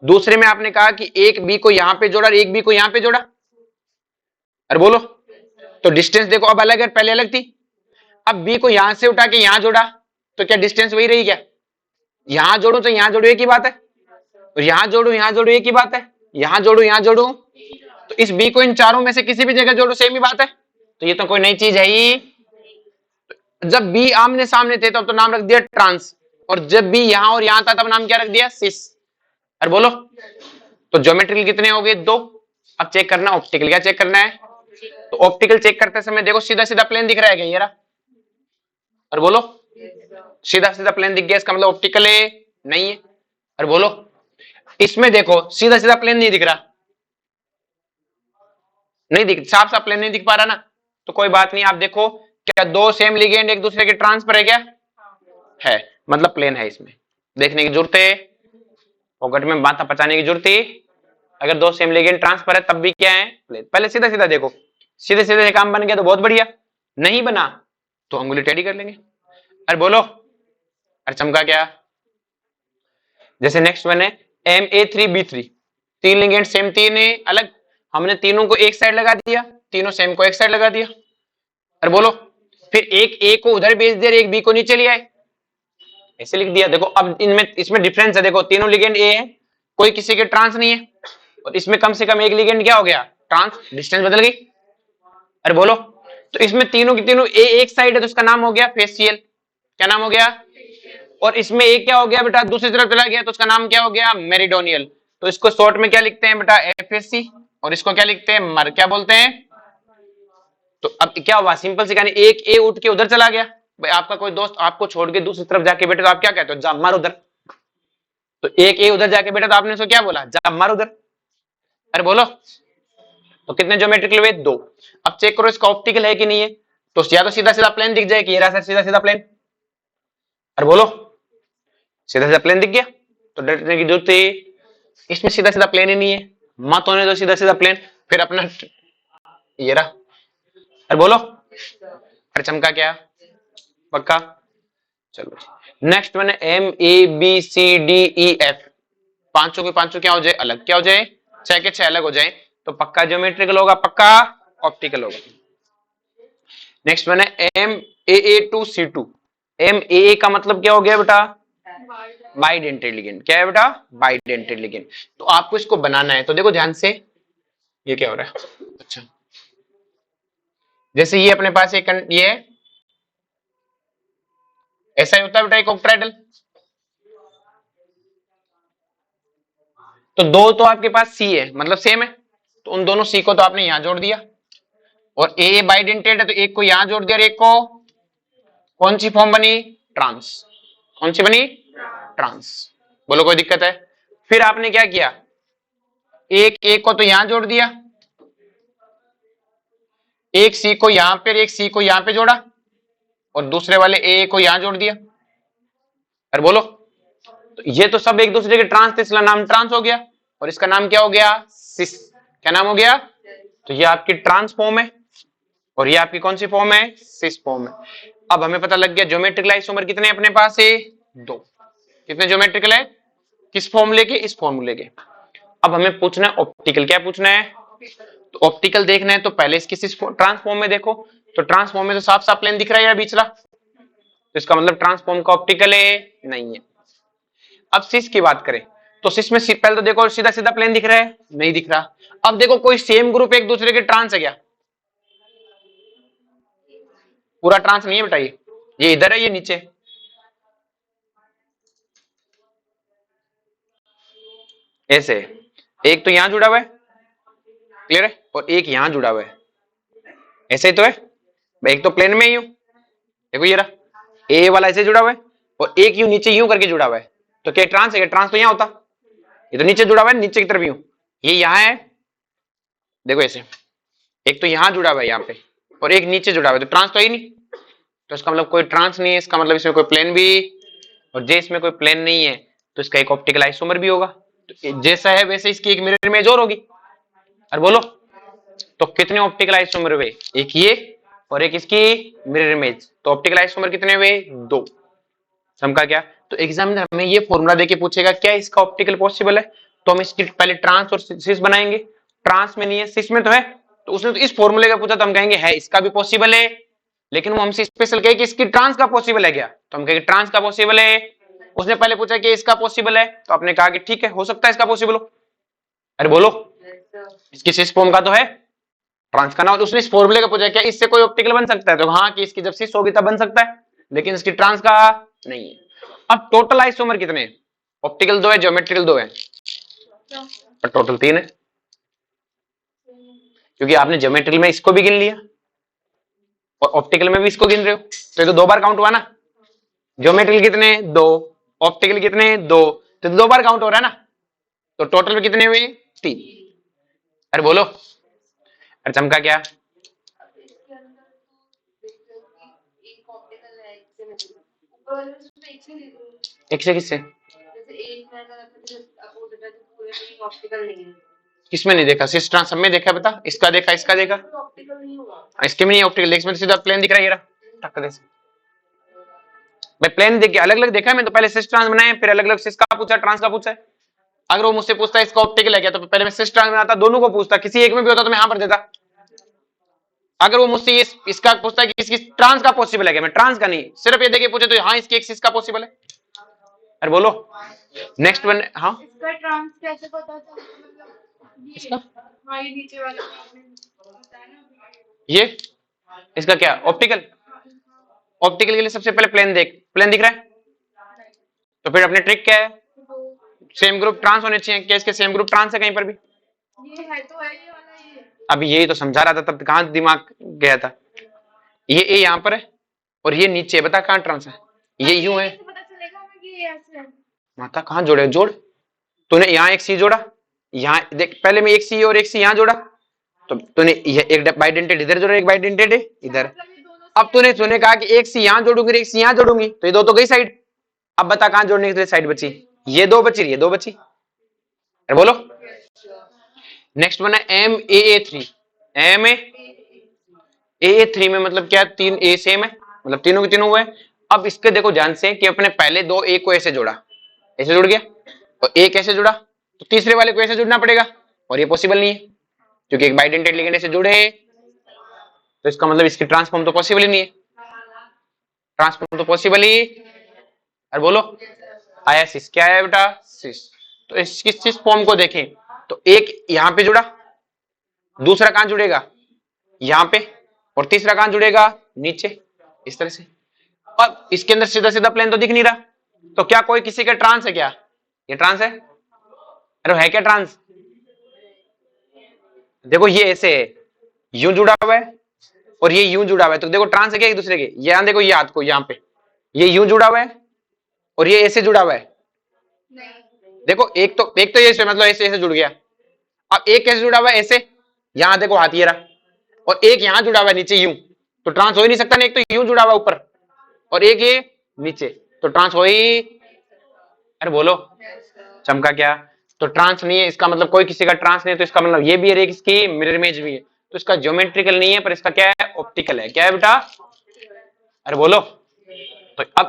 दूसरे में आपने कहा कि एक बी को यहां पे जोड़ा, एक बी को यहां पे जोड़ा। अरे बोलो। तो डिस्टेंस देखो अब अलग है, पहले अलग थी। अब बी को यहां से उठा के यहां जोड़ा तो क्या डिस्टेंस वही रही क्या, यहां जोड़ू तो यहां जोड़ू एक ही बात है, और यहां जोड़ू एक ही बात है, यहां जोड़ू, तो इस बी को इन चारों में से किसी भी जगह जोड़ो सेम ही बात है। तो ये तो कोई नई चीज है ही। जब बी आमने सामने थे तब तो नाम रख दिया ट्रांस, और जब बी यहां और यहां था तब नाम क्या रख दिया, सिस। अरे बोलो। तो ज्योमेट्रिकल कितने हो गए, 2। अब चेक करना ऑप्टिकल, क्या चेक करना है, तो ऑप्टिकल चेक करते समय देखो सीधा सीधा प्लेन दिख रहा है क्या, ये रहा। अरे बोलो। सीधा सीधा प्लेन दिख गया, इसका मतलब ऑप्टिकल है, नहीं है। अरे बोलो। इसमें देखो सीधा सीधा प्लेन नहीं दिख रहा, नहीं दिख, साफ साफ प्लेन नहीं दिख पा रहा ना, तो कोई बात नहीं। आप देखो क्या दो सेम लिगेंड एक दूसरे के ट्रांस पर है क्या, है, मतलब प्लेन है। इसमें देखने की जरूरत है, पॉकेट में माथा पचाने की जरूरत है। अगर दो सेम लिगेंड ट्रांस पर है तब भी क्या है, प्लेन। पहले सीधा सीधा देखो, सीधे सीधे काम बन गया तो बहुत बढ़िया, नहीं बना तो अंगुली टेढ़ी कर लेंगे। अरे बोलो। अरे चमका क्या। जैसे नेक्स्ट वन है Ma3B3, 3 लिगेंड सेम 3 है अलग, हमने तीनों को एक साइड लगा दिया, तीनों सेम को एक साइड लगा दिया। अरे बोलो। फिर एक ए को उधर भेज दिया, एक बी को नीचे ले आए, ऐसे लिख दिया। देखो अब इनमें इसमें डिफरेंस है, देखो तीनों लिगेंड ए है, कोई किसी के ट्रांस नहीं है, और इसमें कम से कम एक लिगेंड क्या हो गया, ट्रांस, डिस्टेंस बदल गई। अरे बोलो। तो इसमें तीनों की तीनों ए एक साइड है तो उसका नाम हो गया फेसियल, क्या नाम हो गया, और इसमें एक क्या हो गया बेटा, दूसरी तरफ चला गया तो उसका नाम क्या हो गया, मेरिडोनियल। तो इसको शॉर्ट में क्या लिखते हैं बेटा, FSC, और इसको क्या लिखते हैं, मर, क्या बोलते हैं। तो अब क्या हुआ, सिंपल सी कहानी, एक ए उठ के उधर चला गया, भाई आपका कोई दोस्त आपको छोड़ के दूसरी तरफ जाके बैठे तो आप क्या कहते हो, जा मर उधर। तो एक ए उधर जाके बैठा तो आपने उसको क्या बोला, जा मर उधर। अरे बोलो। तो कितने ज्योमेट्रिकल हुए, 2। अब चेक करो इसका ऑप्टिकल है कि नहीं है। तो या तो सीधा सीधा प्लेन दिख जाए कि ये रहा सर सीधा सीधा प्लेन। अरे बोलो, सीधा सीधा प्लेन दिख गया तो डरने की जरूरत है, इसमें सीधा सीधा प्लेन ही नहीं है, मत होने दो सीधा सीधा प्लेन, फिर अपना ये रहा। अरे बोलो, अरे चमका क्या, पक्का। चलो नेक्स्ट वन है M A B C D E F, पांचों के पांचों क्या हो जाए, अलग, क्या हो जाए, छह के छह अलग हो जाए, तो पक्का ज्योमेट्रिकल होगा, पक्का ऑप्टिकल होगा। नेक्स्ट वन है M A two C two, M A का मतलब क्या हो गया बेटा, बाइडेंटेड लिगेंड, क्या है बेटा, बाइडेंटेड लिगेंड। तो आपको इसको बनाना है, तो देखो ध्यान से, ये क्या हो रहा है, अच्छा जैसे ये अपने पास एक ये ऐसा ही होता है बेटा एक ऑक्ट्राइडल, तो दो तो आपके पास सी है मतलब सेम है, तो उन दोनों सी को तो आपने यहां जोड़ दिया, और ए बाइडेंटेड है तो एक को यहां जोड़ दिया और एक को, कौन सी फॉर्म बनी, ट्रांस, कौन सी बनी, ट्रांस। बोलो कोई दिक्कत है। फिर आपने क्या किया, एक को तो यहां जोड़ दिया, एक सी को यहां पे, एक सी को यहां पे जोड़ा, और दूसरे वाले ए को यहां जोड़ दिया। अरे बोलो, तो ये तो सब एक दूसरे के ट्रांस थे, इसका नाम ट्रांस हो गया, और इसका नाम क्या हो गया, सिस, क्या नाम हो गया, तो ये आपकी ट्रांस फॉर्म है, और ये आपकी कौन सी फॉर्म है, सिस फॉर्म है। अब हमें पता लग गया ज्योमेट्रिकल आइसोमर कितने अपने पास है, दो, कितने ज्योमेट्रिकल है, किस फॉर्मूले के, इस फॉर्मूले के। अब हमें पूछना है ऑप्टिकल, क्या पूछना है, तो ऑप्टिकल देखना है तो पहले इसकी सिस ट्रांसफॉर्म में देखो, तो ट्रांसफॉर्म में तो साफ साफ प्लेन दिख रहा है या बीचला, तो इसका मतलब ट्रांसफॉर्म का ऑप्टिकल है, नहीं है। अब सिस की बात करें तो सिस में पहले तो देखो सीधा सीधा प्लेन दिख रहा है, नहीं दिख रहा। अब देखो कोई सेम ग्रुप एक दूसरे के ट्रांस है क्या, पूरा ट्रांस नहीं है बेटा, ये इधर है, ये नीचे, ऐसे एक तो यहां जुड़ा हुआ है, क्लियर है, और एक यहां जुड़ा हुआ है, ऐसे ही तो है, एक तो प्लेन में ही हूं, देखो ये रहा, ए वाला ऐसे जुड़ा हुआ है, और एक यूं नीचे यूं करके जुड़ा हुआ है, तो क्या ट्रांस है, ट्रांस तो यहां होता, ये तो नीचे जुड़ा हुआ है, नीचे की तरफ यूं, ये यहां है, देखो ऐसे, एक तो यहां जुड़ा हुआ है यहाँ पे, और एक नीचे जुड़ा हुआ है, तो ट्रांस तो ही नहीं, तो इसका मतलब कोई ट्रांस नहीं है, इसका मतलब इसमें कोई प्लेन भी, और जे इसमें कोई प्लेन नहीं है तो इसका एक ऑप्टिकल आइसोमर भी होगा, तो जैसा है वैसे इसकी एक मिरर इमेज और होगी। और बोलो, तो कितने ऑप्टिकल आइसोमर हुए, एक ये और एक इसकी मिरर इमेज, तो ऑप्टिकल आइसोमर कितने हुए, दो। समझा क्या, तो एग्जामिनर हमें ये फॉर्मूला देके पूछेगा क्या इसका ऑप्टिकल पॉसिबल है, तो हम इसकी पहले ट्रांस और सिस बनाएंगे, ट्रांस में नहीं है, सिस में तो है, तो उसने तो इस फॉर्मूले का पूछा तो हम कहेंगे है, इसका भी पॉसिबल है, लेकिन वो हमसे स्पेशल कहे कि इसकी ट्रांस का पॉसिबल है क्या, तो हम कहेंगे ट्रांस का पॉसिबल है। उसने पहले पूछा कि इसका पॉसिबल है, तो आपने कहा कि ठीक है हो सकता है इसका पॉसिबल हो। अरे बोलो, इसकी सिस फॉर्म का तो है, ट्रांस का ना, उसने इस फॉर्मूले का पूछा क्या इससे कोई ऑप्टिकल बन सकता है, तो हाँ कि इसकी जब सिस होगी तब बन सकता है, लेकिन इसकी ट्रांस का नहीं है। अब टोटल आइसोमर कितने हैं, ऑप्टिकल दो है, ज्योमेट्रिकल दो है, और टोटल तीन है, क्योंकि आपने ज्योमेट्रिकल में इसको भी गिन लिया और ऑप्टिकल में भी इसको गिन रहे हो, तो ये तो दो बार काउंट हुआ ना, ज्योमेट्रिकल कितने, दो, ऑप्टिकल कितने, दो, तो दो बार काउंट हो रहा है ना, तो टोटल में कितने हुए, तीन। अरे बोलो, अरे चमका क्या, एक से किससे, किसमें नहीं देखा, सिस ट्रांस सब में देखा, बता, इसका देखा, इसका देखा, इसके में नहीं ऑप्टिकल, इसमें तो सीधा प्लेन दिख रहा है, ये रहा टक्कर से। मैं प्लेन देख के अलग अलग देखा है, मैं तो पहले सिस ट्रांस बनाए, फिर अलग अलग सिस का पूछा, ट्रांस का पूछा है। अगर वो मुझसे पूछता है इसका ऑप्टिकल है क्या, तो पहले मैं सिस ट्रांस बनाता, दोनों को पूछता, किसी एक में भी होता तो मैं हाँ पर देता। अगर वो मुझसे इसका पूछता है कि इसकी ट्रांस का पॉसिबल है क्या, मैं ट्रांस का नहीं, सिर्फ ये देखे पूछे तो हाँ इसकी एक सिस का पॉसिबल है। अरे बोलो, नेक्स्ट वन, हाँ इसका ट्रांस कैसे पता था, मतलब इसका हाँ ये नीचे वाला आपने बताया ना, ये इसका क्या ऑप्टिकल, ऑप्टिकल के लिए सबसे पहले प्लेन देख, प्लेन दिख रहा है, तो फिर अपने ट्रिक क्या है, सेम ग्रुप ट्रांस होने चाहिए, क्या इसके सेम ग्रुप ट्रांस है कहीं पर भी, ये है तो है ये वाला, ये अभी यही तो समझा रहा था, तब कहां दिमाग गया था, ये ए यहाँ पर है और ये नीचे, बता कहां ट्रांस है, ये यूं है, पता चलेगा हमें कि ये ऐसे है। माता कहां जोड़े, जोड़, तूने यहाँ एक सी जोड़ा, यहाँ देख पहले में एक सी और एक सी यहाँ जोड़ा, तो तूने एक बाइडेंटेड इधर जोड़ा, एक बाइडेंटेड इधर, मतलब ये दोनों अब तूने तूने कहा कि एक सी यहां जोड़ूंगी एक सी यहां जोड़ूंगी, तो ये दो तो गई साइड। अब बता कहां जोड़ने के लिए साइड बची, ये दो बची ये दो बची। अरे बोलो। नेक्स्ट बना MAA3। MAA3 में मतलब क्या, तीन ए सेम है, मतलब तीनों के तीनों हुए। अब इसके देखो ध्यान से कि अपने पहले दो ए को ऐसे जोड़ा, ऐसे जुड़ गया, और एक ऐसे जुड़ा, तो तीसरे वाले को ऐसे जुड़ना पड़ेगा, और ये पॉसिबल नहीं है क्योंकि एक बाइडेंटेड लिगेंड ऐसे जुड़े, तो इसका मतलब इसकी ट्रांसफॉर्म तो पॉसिबल ही नहीं है, ट्रांसफॉर्म तो पॉसिबल ही। अरे बोलो, आया सिस, क्या है बेटा सिस। तो इसकी सिस फॉर्म को देखें तो एक यहां पे जुड़ा, दूसरा कहां जुड़ेगा यहां पे, और तीसरा कहां जुड़ेगा नीचे, इस तरह से। अब इसके अंदर सीधा सीधा प्लेन तो दिख नहीं रहा, तो क्या कोई किसी का ट्रांस है क्या, ये ट्रांस है, अरे है क्या ट्रांस। देखो ये ऐसे है, यूं जुड़ा हुआ है और ये यूं जुड़ा हुआ है, तो देखो ट्रांस है क्या एक दूसरे के। यहां देखो, ये हाथ को यहां पे ये यूं जुड़ा हुआ है और ये ऐसे जुड़ा हुआ है। देखो एक तो ये मतलब ऐसे ऐसे जुड़ गया। अब एक कैसे जुड़ा हुआ है ऐसे, यहां देखो हाथ ये रहा, और एक यहां जुड़ा हुआ है नीचे यूं, तो ट्रांस हो ही नहीं सकता ना, एक तो यूं जुड़ा हुआ ऊपर और एक ये नीचे, तो ट्रांस हो ही। अरे बोलो, चमका क्या, तो ट्रांस नहीं है, इसका मतलब कोई किसी का ट्रांस नहीं है, तो इसका मतलब ये भी है, इसकी मिरर इमेज भी है, तो इसका ज्योमेट्रिकल नहीं है, पर इसका क्या है, ऑप्टिकल है। क्या है बेटा, अरे बोलो। तो अब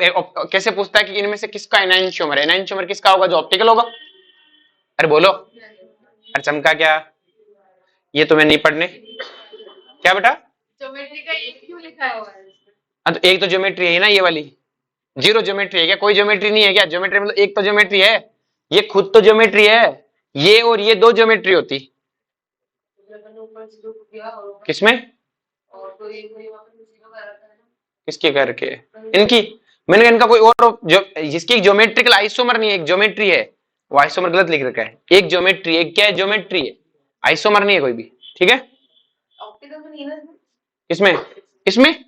कैसे पूछता है कि इनमें से किसका एनांशियोमर है, एनांशियोमर किसका होगा, जो ऑप्टिकल होगा। अरे बोलो, अरे चमका क्या, ये तुम्हें नहीं पढ़ने, क्या बेटा, ज्योमेट्री का एक क्यों लिखा है। तो एक तो ज्योमेट्री है ना, ये वाली जीरो ज्योमेट्री है क्या, कोई ज्योमेट्री नहीं है क्या, ज्योमेट्री मतलब एक तो ज्योमेट्री है, ये खुद तो ज्योमेट्री है, ये और ये दो ज्योमेट्री होती किसमें, किसके करके, इनकी, मैंने कहा इनका कोई और जो जिसकी ज्योमेट्रिकल आइसोमर नहीं है, एक ज्योमेट्री है, वो आइसोमर गलत लिख रखा है, एक ज्योमेट्री, एक क्या है ज्योमेट्री है, आइसोमर नहीं है कोई भी, ठीक है। इसमें इसमें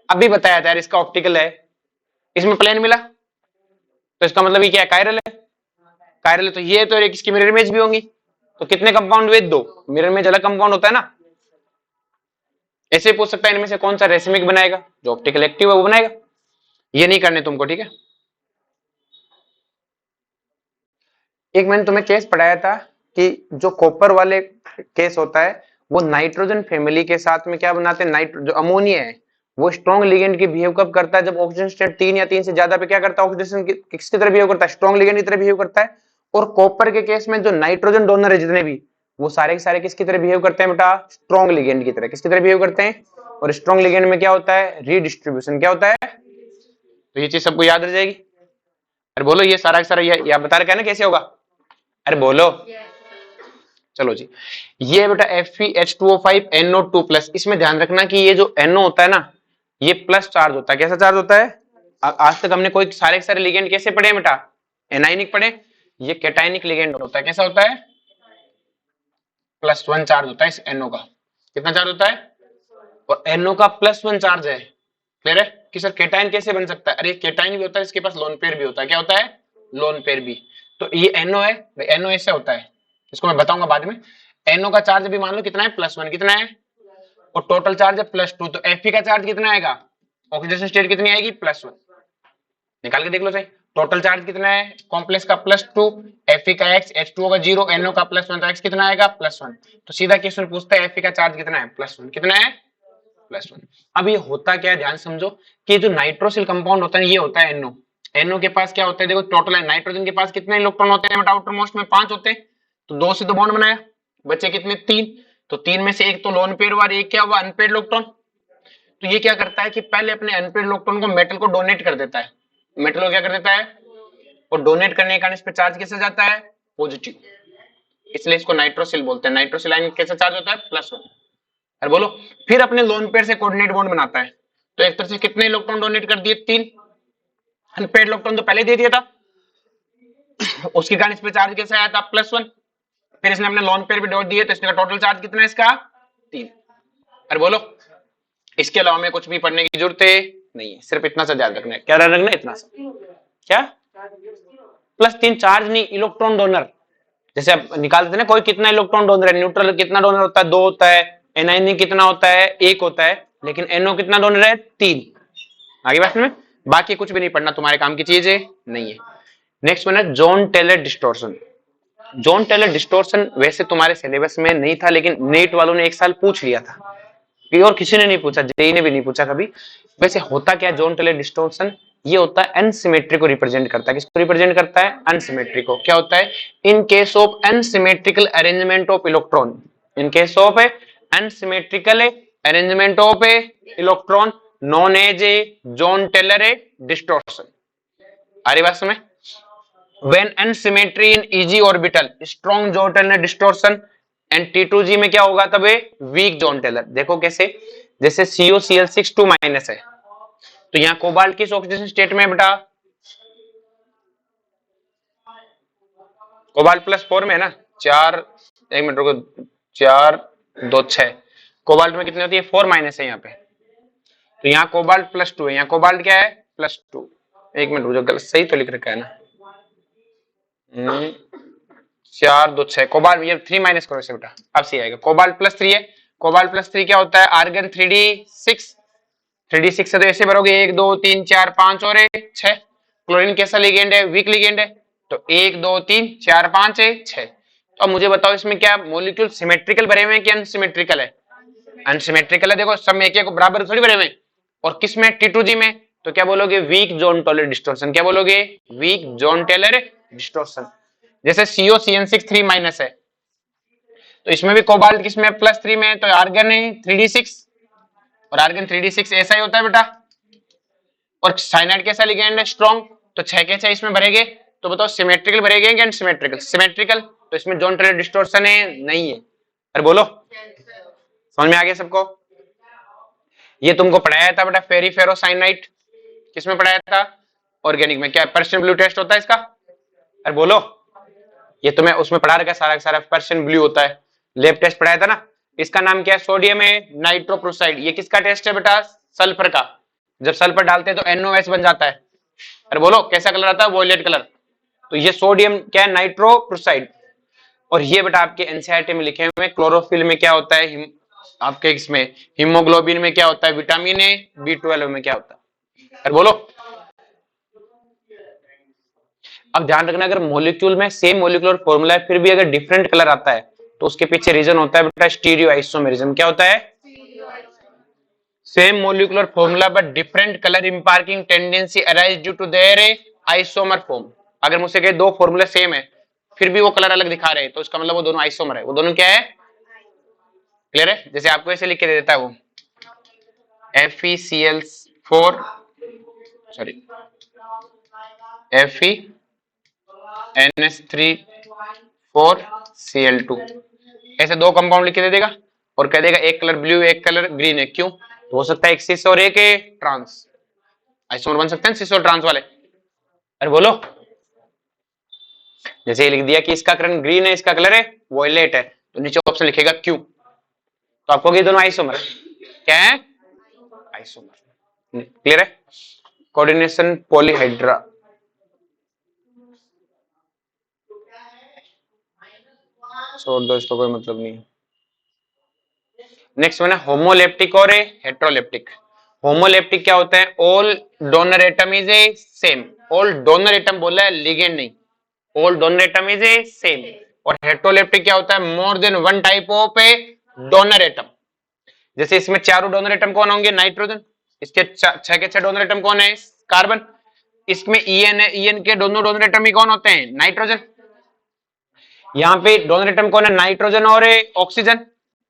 अभी बताया था यार, इसका ऑप्टिकल है, इसमें प्लेन मिला, तो इसका मतलब ये क्या है, कायरल है, कायरल है, तो ये तो एक इसकी मिरर इमेज भी होंगी, तो कितने कंपाउंड हुए, दो, मिरर इमेज अलग कंपाउंड होता है ना। ऐसे पूछ सकता है इनमें से कौन सा रेसिमिक बनाएगा, जो ऑप्टिकल एक्टिव है वो बनाएगा, ये नहीं करने तुमको, ठीक है। एक मैंने तुम्हें केस पढ़ाया था कि जो कॉपर वाले केस होता है वो नाइट्रोजन फैमिली के साथ में क्या बनाते हैं, जो अमोनिया है वो स्ट्रॉन्ग लिगेंड की बिहेव कब करता है, जब ऑक्सीजन स्टेट 3 या 3 से ज्यादा पे क्या करता है, ऑक्सीडेशन किसकी तरह बिहेव करता है, स्ट्रॉन्ग लिगेंड की तरह बिहेव करता है। और कॉपर के केस में जो नाइट्रोजन डोनर है जितने भी, वो सारे के सारे किसकी तरह बिहेव करते हैं बेटा, स्ट्रॉन्ग लिगेंड की तरह, किसकी तरह बिहेव करते हैं। और स्ट्रॉन्ग लिगेंड में क्या होता है, रीडिस्ट्रीब्यूशन क्या होता है, तो ये चीज सबको याद रह जाएगी। अरे बोलो, ये सारा का सारा ये बता रखा है ना कैसे होगा, अरे बोलो। चलो जी, ये बेटा FeH2O5NO2+, इसमें ध्यान रखना कि ये जो NO होता है ना, ये प्लस चार्ज होता है, कैसा चार्ज होता है। आज तक हमने कोई सारे सारे लिगेंड कैसे पढ़े बेटा, एनाइनिक पढ़े, ये कैटाइनिक लिगेंड होता है, कैसा होता है, +1 चार्ज होता है इस NO का, कितना चार्ज होता है, और NO का +1 चार्ज है। क्लियर है कि सर कैटाइन कैसे बन सकता है, अरे कैटाइन भी होता है, इसके पास लोन पेयर भी होता है, क्या होता है, लोन पेयर भी। तो ये NO है, NO ऐसे होता है, इसको मैं बताऊंगा बाद में। NO का चार्ज भी मान लो कितना है, +1, कितना है, और टोटल चार्ज है +2, तो Fe का चार्ज कितना आएगा, ऑक्सीडेशन स्टेट कितनी आएगी, +1, निकाल के देख लो सही। टोटल चार्ज कितना है, कॉम्प्लेक्स का +2, Fe का x, H2O का 0, NO का +1, तो x कितना आएगा, +1। तो सीधा क्वेश्चन पूछता है Fe का चार्ज कितना है, +1, कितना है, +1। अब ये होता क्या है, ध्यान समझो कि जो नाइट्रोसिल कंपाउंड होता है ये होता है NO। NO के पास क्या होता है, देखो टोटल है, नाइट्रोजन के पास कितने इलेक्ट्रॉन होते हैं, आउटर मोस्ट में 5 होते हैं, तो 2 से तो बॉन्ड बनाया, बचे कितने, 3, तो 3 में से एक तो लोन पेयर और एक क्या हुआ, अनपेड इलेक्ट्रॉन। तो ये क्या करता है कि पहले अपने अनपेड इलेक्ट्रॉन को मेटल को डोनेट कर देता है, मेटल को क्या कर देता है, और डोनेट करने के कारण इस पे चार्ज कैसे जाता है, पॉजिटिव, इसलिए इसको नाइट्रोसिल बोलते हैं। नाइट्रोसिल आयन कैसे चार्ज होता है, +1। अरे बोलो, फिर अपने लोन पेयर से कोऑर्डिनेट बॉन्ड बनाता है, तो एक तरह से कितने इलेक्ट्रॉन डोनेट कर दिए, 3, अनपेड इलेक्ट्रॉन तो पहले दे दिया था, उसके कारण इस पे चार्ज कैसे आया था, +1। फिर इसने अपने लोन पेयर भी डॉट दिए, तो इसका टोटल चार्ज कितना है, इसका 3। अरे बोलो, इसके अलावा में कुछ भी पढ़ने की जरूरत नहीं है, सिर्फ इतना सा याद रखना है, क्या रखना है, इतना सा, क्या +3 चार्ज नहीं, इलेक्ट्रॉन डोनर, जैसे आप निकालते थे ना कोई कितना इलेक्ट्रॉन डोनर है, न्यूट्रल कितना डोनर होता है, 2 होता है, एनायनिक कितना होता है, 1 होता है, लेकिन NO कितना डोनर है? 3। आगे बात में बाकी कुछ भी नहीं पढ़ना, तुम्हारे काम की चीज है नहीं है। नेक्स्ट वन है Jahn Teller distortion. Jahn Teller distortion वैसे तुम्हारे सिलेबस में नहीं था, लेकिन नेट वालों ने एक साल पूछ लिया था, और किसी ने नहीं पूछा, जेई ने भी नहीं पूछा कभी। वैसे होता क्या है जॉन टेलर डिस्टॉर्शन? ये होता है अनसिमेट्री को रिप्रेजेंट करता है। किसको रिप्रेजेंट करता है? अनसिमेट्री को। क्या होता है? In case of unsymmetrical arrangement of electron, in case of unsymmetrical arrangement of a electron known as a Jahn Teller ए डिस्टॉर्शन। आ रही बात समझ? When unsymmetry in Eg orbital, strong John Taylor distortion, and T2G में क्या होगा तब? Weak Jahn Teller. देखो कैसे, जैसे COCl6 2 माइनस है, तो यहाँ कोबाल्ट किस ऑक्सीडेशन स्टेट में है बेटा? कोबाल्ट +4 में है ना। 4, एक मिनट रुको, 4 2 6, कोबाल्ट में कितनी होती है? 4 माइनस है यहाँ पे, तो यहाँ कोबाल्ट +2 है, यहाँ कोबाल्ट क्या है? +2। एक मिनट रुको, गलत सही तो लिख रखा है ना। 4 2 6, कोबाल्ट ये 3 माइनस करो इसे बेटा, अब सही आएगा। कोबाल्ट +3 है, कोबाल्ट +3 क्या होता है? आर्गन 3d6, 3d6 से तो ऐसे भरोगे 1 2 3 4 5 और 6। क्लोरीन कैसा लिगेंड है? वीक लिगेंड है, तो 1 2 3 4 5 6। तो अब मुझे बताओ इसमें क्या मॉलिक्यूल सिमेट्रिकल भरे हुए हैं कि अनसिमेट्रिकल है? अनसिमेट्रिकल है। देखो सब में एक एक बराबर थोड़ी भरे हुए हैं, और किस में? T2G में, तो क्या बोलोगे? Weak Jahn Teller distortion. क्या बोलोगे? Weak Jahn Teller distortion. जैसे COCN6 3 माइनस है, तो इसमें भी कोबाल्ट किस में? +3 में, तो आर्गन है 3d6, और आर्गन 3d6 ऐसा ही होता है बेटा। और साइनाइड कैसा लिगेंड है? स्ट्रॉन्ग, तो 6 के 6 इसमें भरेंगे, तो बताओ सिमेट्रिकल भरेंगे कि अनसिमेट्रिकल? सिमेट्रिकल, तो इसमें जॉन टेलर डिस्टॉर्शन है नहीं है। अरे बोलो, समझ में आ गया सबको? ये तुमको पढ़ाया था बेटा फेरी फेरोसाइनाइड, किसमें पढ़ाया था? ऑर्गेनिक में। क्या पर्शियन ब्लू टेस्ट होता है इसका? अरे बोलो, ये तुम्हें उसमें पढ़ा रखा सारा सारा पर्शियन ब्लू होता है, लैब टेस्ट पढ़ाया था ना। इसका नाम क्या है? सोडियम है नाइट्रोप्रोसाइड। ये किसका टेस्ट है बेटा? सल्फर का। जब सल्फर डालते हैं तो NOH बन जाता है। अरे बोलो, कैसा कलर आता है? Violet colour. तो ये सोडियम क्या है? नाइट्रोप्रोसाइड। और ये बेटा आपके एनसीईआरटी में लिखे हुए हैं। क्लोरोफिल में क्या होता है? आपके इसमें हीमोग्लोबिन में क्या होता है? Vitamin A. B12 में क्या होता है? अरे बोलो। अब ध्यान रखना, अगर मॉलिक्यूल में सेम मॉलिक्यूलर फॉर्मूला है फिर भी अगर डिफरेंट कलर आता है तो उसके पीछे रीजन होता है बेटा स्टीरियो आइसोमेरिज्म। क्या होता है? Same molecular formula but different colour imparting tendency arise due to their isomer form. अगर मुझसे कहे दो फॉर्मूले सेम है फिर भी वो कलर अलग दिखा रहे हैं, तो इसका मतलब वो दोनों आइसोमर है। वो दोनों क्या है? क्लियर है? जैसे आपको ऐसे लिख के दे देता है वो FeCl4 सॉरी FeNH3 4Cl2, ऐसे दो कंपाउंड लिख के दे देगा और कह देगा एक कलर ब्लू एक कलर ग्रीन है। क्यों? तो हो सकता है एक सिस और एक ट्रांस, आइसोमर बन सकते हैं सिस और ट्रांस वाले। अरे बोलो, जैसे ये लिख दिया कि इसका कलर ग्रीन है इसका कलर है वॉयलेट है, तो नीचे ऑप्शन लिखेगा क्यों, तो आपको ये दोनों आइसोमर क्या है? आइसोमर। क्लियर है? कोऑर्डिनेशन पॉलीहाइड्रा, छोड़ दो इसको, कोई मतलब नहीं। नेक्स्ट वन है होमोलेप्टिक और हेट्रोलेप्टिक। होमोलेप्टिक क्या होता है? All donor atom is a same. All donor atom बोला है, लिगेंड नहीं। All donor atom is a same. और हेट्रोलेप्टिक क्या होता है? More than one type of A donor atom. जैसे इसमें चारों डोनर एटम कौन होंगे? नाइट्रोजन। इसके 6 के 6 डोनर एटम कौन है? कार्बन। इसमें EN है, EN के दोनों डोनर एटम ही कौन होते हैं? नाइट्रोजन। यहाँ पे डोनर एटम कौन है? नाइट्रोजन और ऑक्सीजन।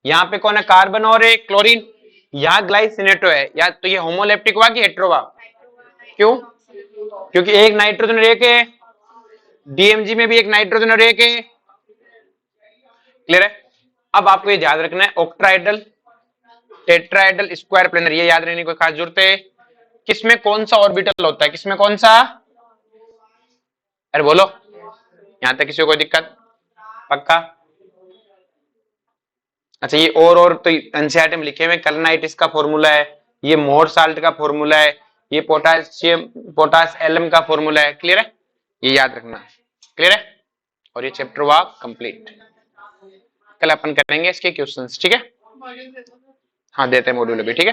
यहाँ पे कौन है? कार्बन और क्लोरीन। यहाँ ग्लाइसिनेटो है। या तो ये होमोलेप्टिक हुआ कि हेट्रोवा? क्यों? क्योंकि एक नाइट्रोजन और एक है, DMG में भी एक नाइट्रोजन और एक है। क्लियर है? अब आपको ये याद रखना है ऑक्ट्राइडल टेट्राइडल स्क्वायर प्लेनर, ये याद रहने की कोई खास जरूरत है? किसमें कौन सा ऑर्बिटल होता है? किसमें कौन सा? अरे बोलो, यहां तक किसी को कोई दिक्कत? पक्का? अच्छा, ये और तो एनसीईआरटी में लिखे हुए कलनाइटिस का फॉर्मूला है, ये मोर साल्ट का फॉर्मूला है, ये पोटास एलम का फॉर्मूला है। क्लियर है? ये याद रखना। क्लियर है? और ये चैप्टर हुआ कंप्लीट। कल अपन करेंगे इसके क्वेश्चंस। ठीक है? हाँ देते हैं मॉड्यूल अभी। ठीक है?